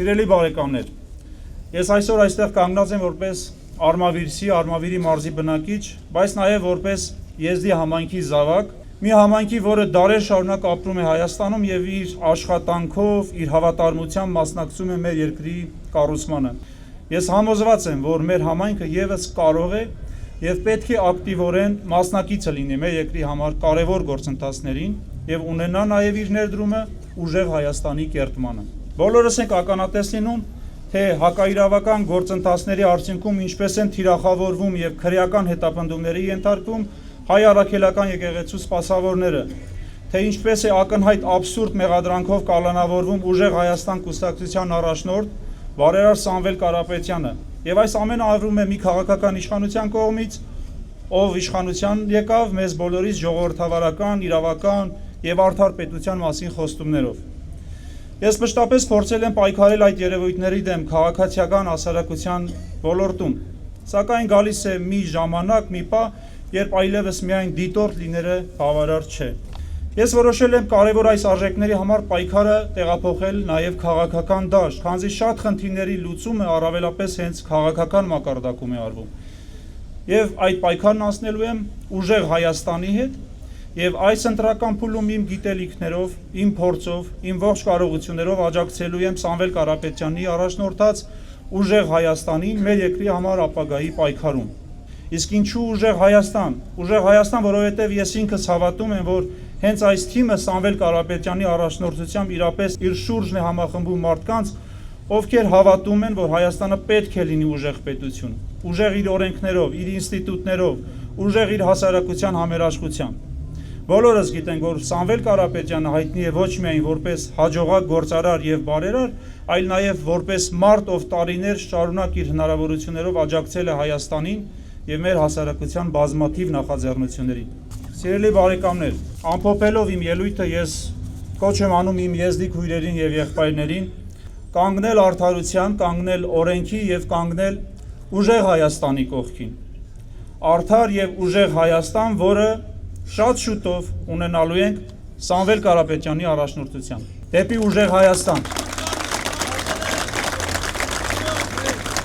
Սիրելի բարեկամներ, ես այսօր այստեղ կանգնած եմ որպես Արմավիրի մարզի բնակիչ, բայց նաև որպես եզդի համայնքի զավակ, մի համայնքի, որը դարեր շարունակ ապրում է Հայաստանում եւ իր աշխատանքով, իր հավատարմությամբ մասնակցում է մեր երկրի կառուցմանը։ Ես համոզված եմ, որ մեր համայնքը եւս կարող է եւ պետք է ակտիվորեն մասնակիցը լինի մեր երկրի համար կարևոր գործընթացներին եւ ունենա նաեւ իր ներդրումը ուժեղ Հայաստանի կերտմանը։ Բոլորս ենք ականատես լինում, թե հակաիրավական գործընթացների արդյունքում ինչպես են թիրախավորվում եւ քրեական հետապնդումների ենթարկվում հայ առաքելական եկեղեցու սպասավորները, թե ինչպես է ակնհայտ աբսուրդ մեղադրանքով կալանավորվում ուժեղ Հայաստան կուսակցության առաջնորդ Վարերար Սամվել Կարապետյանը։ Եվ այս ամենը արվում է մի քաղաքական իշխանության կողմից, ով իշխանության եկավ մեզ բոլորից ժողովրդավարական, իրավական եւ արդար պետության մասին խոստումներով։ Ես մշտապես փորձել եմ պայքարել այդ երևույթների դեմ քաղաքացիական հասարակության ոլորտում, սակայն գալիս է մի ժամանակ, մի պահ, երբ այլևս միայն դիտորդ լինելը բավարար չէ։ Ես որոշել եմ կարևոր այս արժեքների համար պայքարը տեղափոխել նաև քաղաքական դաշտ, քանզի շատ խնդիրների լուծումը առավելապես հենց քաղաքական մակարդակում է արվում։ Եվ այդ պայքարն անցնելու եմ ուժեղ Հայաստանի հետ, եւ այս ընտրական փուլում իմ գիտելիքներով, իմ փորձով, իմ ողջ կարողություններով աջակցելու եմ Սամվել Կարապետյանի առաջնորդած ուժեղ Հայաստանին մեր երկրի համար ապագայի պայքարում։ Իսկ ինչու ուժեղ Հայաստան? Ուժեղ Հայաստան, որովհետեւ ես ինքս հավատում եմ, որ հենց այս թիմը Սամվել Կարապետյանի առաջնորդությամբ իրապես իր շուրջն է համախմբում մարդկանց, ովքեր հավատում են, որ Հայաստանը պետք է լինի ուժեղ պետություն, ուժեղ իր օրենքներով, իր ինստիտուտներով, ուժեղ իր հասարակության համերաշխությամբ։ Բոլորս գիտենք, որ Սամվել Կարապետյանը հայտնի է ոչ միայն որպես հաջողակ գործարար եւ բարերար, այլ նաեւ որպես մարդ, ով տարիներ շարունակ իր հնարավորություններով աջակցել է Հայաստանին եւ մեր հասարակության բազմաթիվ նախաձեռնություններին։ Սիրելի բարեկամներ, ամփոփելով իմ ելույթը ես կոչ եմ անում իմ եզդիկ հյուրերին եւ եղբայրներին կանգնել արդարության, կանգնել օրենքի եւ կանգնել ուժեղ Հայաստանի կողքին։ Արդար եւ ուժեղ Հայաստան, որը շատ շուտով ունենալու ենք Սամվել Կարապետյանի առաջնորդությամբ։ Դեպի ուժեղ Հայաստան։